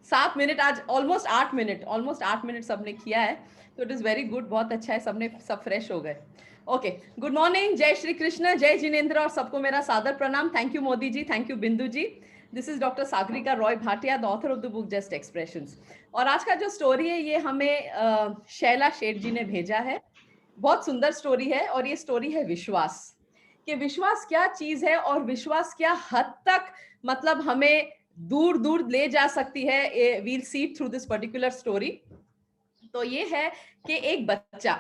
7 minute, आज almost 8 minute सबने किया है, तो इट इज वेरी गुड, बहुत अच्छा है, सबने सब फ्रेश हो गए। ओके, गुड मॉर्निंग, जय श्री कृष्ण, जय जिनेन्द्र, और सबको मेरा सादर प्रणाम। Thank you Modi ji, thank you Bindu ji. This is doctor Sagarika Roy Bhatia, the author of the book just expressions. और आज का जो स्टोरी है ये हमें शैला शेठ जी ने भेजा है। बहुत सुंदर स्टोरी है, और ये स्टोरी है विश्वास, कि विश्वास क्या चीज है और विश्वास क्या हद तक मतलब हमें दूर दूर ले जा सकती है। We'll see through this particular story. तो ये है कि एक बच्चा,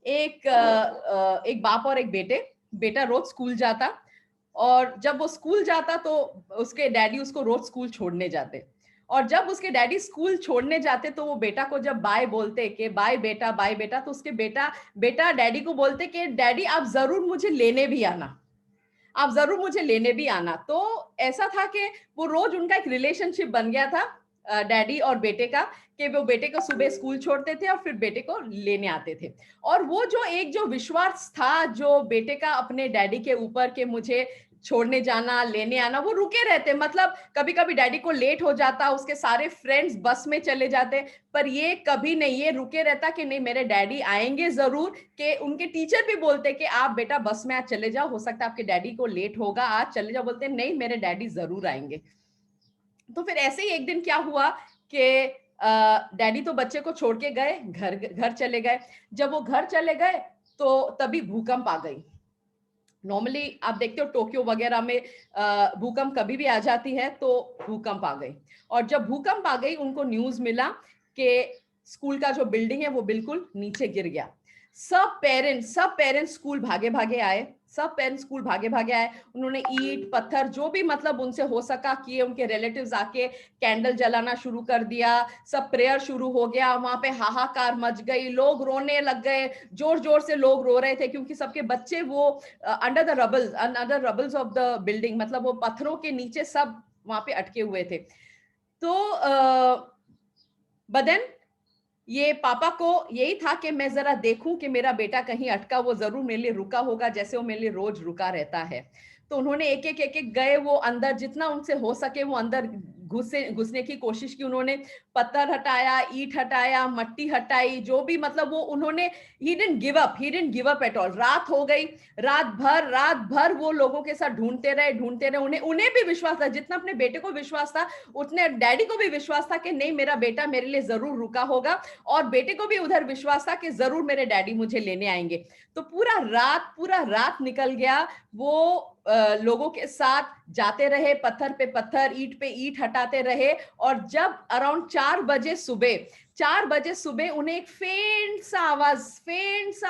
एक बाप और एक बेटा रोज स्कूल जाता, और जब वो स्कूल जाता तो उसके डैडी उसको रोज स्कूल छोड़ने जाते। और जब उसके डैडी स्कूल छोड़ने जाते तो वो बेटा को जब बाय बोलते कि बाय बेटा, तो उसके बेटा डैडी को बोलते कि डैडी आप जरूर मुझे लेने भी आना, आप जरूर मुझे लेने भी आना। तो ऐसा था कि वो रोज उनका एक रिलेशनशिप बन गया था डैडी और बेटे का, कि वो बेटे को सुबह स्कूल छोड़ते थे और फिर बेटे को लेने आते थे। और वो जो विश्वास था जो बेटे का अपने डैडी के ऊपर, कि मुझे छोड़ने जाना लेने आना, वो रुके रहते। मतलब कभी कभी डैडी को लेट हो जाता, उसके सारे फ्रेंड्स बस में चले जाते, पर ये कभी नहीं, ये रुके रहता कि नहीं मेरे डैडी आएंगे जरूर। कि उनके टीचर भी बोलते कि आप बेटा बस में आज चले जाओ, हो सकता है आपके डैडी को लेट होगा, आज चले जाओ। बोलते नहीं मेरे डैडी जरूर आएंगे। तो फिर ऐसे ही एक दिन क्या हुआ कि डैडी तो बच्चे को छोड़ के गए, घर घर चले गए। जब वो घर चले गए तो तभी भूकंप आ गई। नॉर्मली आप देखते हो टोक्यो वगैरह में भूकंप कभी भी आ जाती है, तो भूकंप आ गई। और जब भूकंप आ गई उनको न्यूज मिला कि स्कूल का जो बिल्डिंग है वो बिल्कुल नीचे गिर गया। सब पेरेंट्स स्कूल भागे भागे आए, सब पेरेंट्स स्कूल भागे भागे आए। उन्होंने ईंट पत्थर जो भी मतलब उनसे हो सका किए, उनके रिलेटिव्स आके कैंडल जलाना शुरू कर दिया, सब प्रेयर शुरू हो गया, वहां पे हाहाकार मच गई, लोग रोने लग गए, जोर जोर से लोग रो रहे थे, क्योंकि सबके बच्चे वो अंडर रबल्स ऑफ द बिल्डिंग, मतलब वो पत्थरों के नीचे सब वहां पे अटके हुए थे। तो बदन ये पापा को यही था कि मैं जरा देखूं कि मेरा बेटा कहीं अटका, वो जरूर मेरे लिए रुका होगा जैसे वो मेरे लिए रोज रुका रहता है। तो उन्होंने एक एक गए, वो अंदर जितना उनसे हो सके वो अंदर घुसने की कोशिश की। उन्होंने पत्थर हटाया, ईंट हटाया, मट्टी हटाई, जो भी मतलब वो उन्होंने, he didn't give up at all. रात हो गई, रात भर वो लोगों के साथ ढूंढते रहे। उन्हें उन्हें भी विश्वास था, जितना अपने बेटे को विश्वास था उतने डैडी को भी विश्वास था कि नहीं मेरा बेटा मेरे लिए जरूर रुका होगा। और बेटे को भी उधर विश्वास था कि जरूर मेरे डैडी मुझे लेने आएंगे। तो पूरा रात निकल गया। वो लोगों के साथ जाते रहे, पत्थर पे पत्थर, ईंट पे ईंट हटाते रहे। और जब अराउंड 4 बजे सुबह उन्हें एक फेंट सा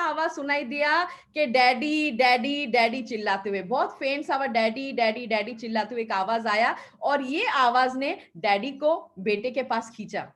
आवाज सुनाई दिया कि डैडी डैडी डैडी चिल्लाते हुए, बहुत फेंट सा आवाज, डैडी डैडी डैडी चिल्लाते हुए एक आवाज आया। और ये आवाज ने डैडी को बेटे के पास खींचा,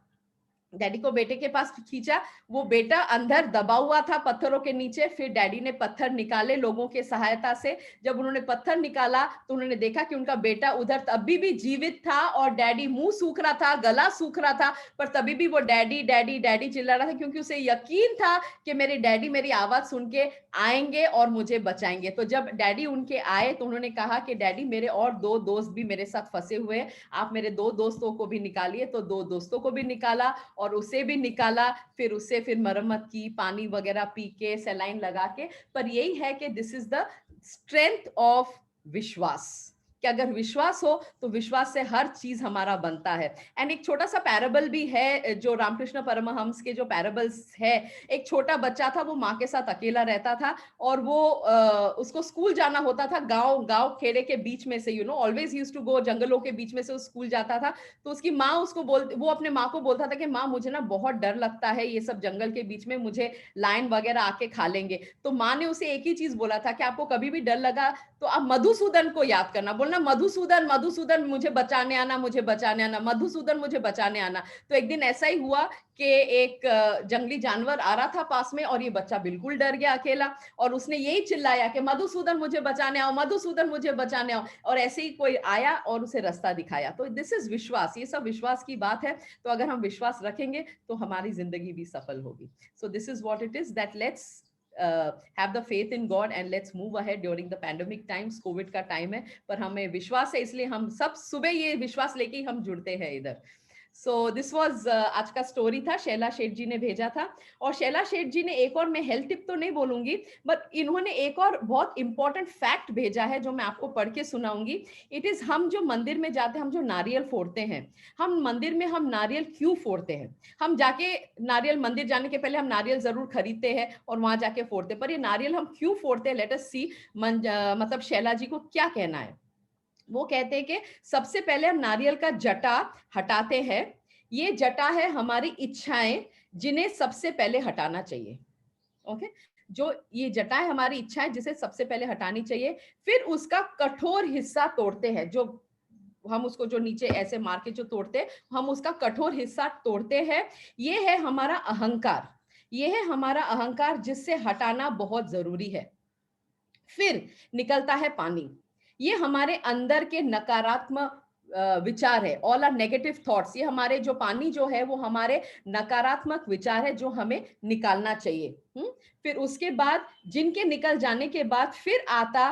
डैडी को बेटे के पास खींचा। वो बेटा अंदर दबा हुआ था पत्थरों के नीचे। फिर डैडी ने पत्थर निकाले लोगों के सहायता से। जब उन्होंने पत्थर निकाला तो उन्होंने देखा कि उनका बेटा उधर अभी भी जीवित था, और डैडी मुंह सूख रहा था, गला सूख रहा था, पर तभी भी वो डैडी डैडी डैडी चिल्ला रहा था, क्योंकि उसे यकीन था कि मेरे डैडी मेरी आवाज सुन के आएंगे और मुझे बचाएंगे। तो जब डैडी उनके आए तो उन्होंने कहा कि डैडी मेरे और 2 दोस्त भी मेरे साथ फंसे हुए हैं, आप मेरे 2 दोस्तों को भी निकालिए। तो 2 दोस्तों को भी निकाला और उसे भी निकाला। फिर मरम्मत की, पानी वगैरह पी के, सलाइन लगा के। पर यही है कि this is the strength of विश्वास, कि अगर विश्वास हो तो विश्वास से हर चीज हमारा बनता है। एंड एक छोटा सा पैराबल भी है जो रामकृष्ण परमहंस के जो पैराबल्स है। एक छोटा बच्चा था, वो माँ के साथ अकेला रहता था, और वो उसको स्कूल जाना होता था, गांव गांव खेड़े के बीच में से, ऑलवेज यूज्ड टू गो, जंगलों के बीच में से वो स्कूल जाता था। तो उसकी माँ वो अपने माँ को बोलता था कि माँ मुझे ना बहुत डर लगता है, ये सब जंगल के बीच में मुझे लायन वगैरह आके खा लेंगे। तो माँ ने उसे एक ही चीज बोला था कि आपको कभी भी डर लगा तो आप मधुसूदन को याद करना, बोलना मधुसूदन मधुसूदन मुझे बचाने आना, मुझे बचाने आना, मधुसूदन मुझे बचाने आना। तो एक दिन ऐसा ही हुआ कि एक जंगली जानवर आ रहा था पास में, और ये बच्चा बिल्कुल डर गया अकेला, और उसने यही चिल्लाया कि मधुसूदन मुझे बचाने आओ, मधुसूदन मुझे बचाने आओ। और ऐसे ही कोई आया और उसे रास्ता दिखाया। तो दिस इज विश्वास, ये सब विश्वास की बात है। तो अगर हम विश्वास रखेंगे तो हमारी जिंदगी भी सफल होगी। So this is what it is, that let's have the faith in God and let's move ahead during the pandemic times. Covid का टाइम है, पर हमें विश्वास है, इसलिए हम सब सुबह ये विश्वास लेके हम जुड़ते हैं इधर। सो दिस वाज आज का स्टोरी था, शैला शेठ जी ने भेजा था। और शैला शेठ जी ने एक और, मैं हेल्थ टिप तो नहीं बोलूंगी, बट इन्होंने एक और बहुत इंपॉर्टेंट फैक्ट भेजा है जो मैं आपको पढ़ के सुनाऊंगी। इट इज, हम जो मंदिर में जाते हैं, हम जो नारियल फोड़ते हैं, हम मंदिर में हम नारियल क्यों फोड़ते हैं? हम जाके नारियल, मंदिर जाने के पहले हम नारियल जरूर खरीदते हैं और वहां जाके फोड़ते हैं, पर ये नारियल हम क्यों फोड़ते हैं? लेट अस सी मतलब शैला जी को क्या कहना है। वो कहते हैं कि सबसे पहले हम नारियल का जटा हटाते हैं। ये जटा है हमारी इच्छाएं, जिन्हें सबसे पहले हटाना चाहिए। ओके, जो ये जटा है हमारी इच्छाएं, जिसे सबसे पहले हटानी चाहिए। फिर उसका कठोर हिस्सा तोड़ते हैं, जो हम उसको जो नीचे ऐसे मार के जो तोड़ते हैं, हम उसका कठोर हिस्सा तोड़ते हैं। ये है हमारा अहंकार, ये है हमारा अहंकार, जिससे हटाना बहुत जरूरी है। फिर निकलता है पानी। ये हमारे अंदर के नकारात्मक विचार है, ऑल आर नेगेटिव थॉट्स। ये हमारे जो पानी जो है वो हमारे नकारात्मक विचार है, जो हमें निकालना चाहिए। फिर उसके बाद, जिनके निकल जाने के बाद फिर आता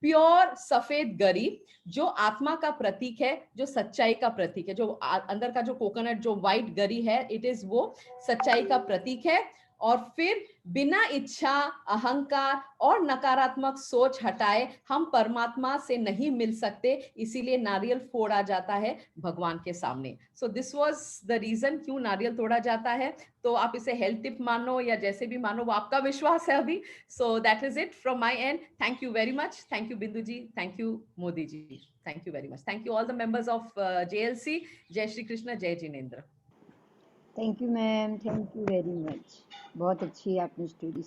प्योर सफेद गरी, जो आत्मा का प्रतीक है, जो सच्चाई का प्रतीक है। जो अंदर का जो कोकोनट, जो व्हाइट गरी है, इट इज वो सच्चाई का प्रतीक है। और फिर बिना इच्छा, अहंकार और नकारात्मक सोच हटाए हम परमात्मा से नहीं मिल सकते, इसीलिए नारियल फोड़ा जाता है भगवान के सामने। So this was the reason क्यों नारियल तोड़ा जाता है। तो आप इसे हेल्थ टिप मानो या जैसे भी मानो, वो आपका विश्वास है अभी। So that is it from my end. Thank you very much. Thank you Bindu ji, thank you Modi ji, thank you very much. Thank you all the members of JLC। जय श्री कृष्ण, जय Jinendra. Thank you ma'am, thank you very much. बहुत अच्छी आपने story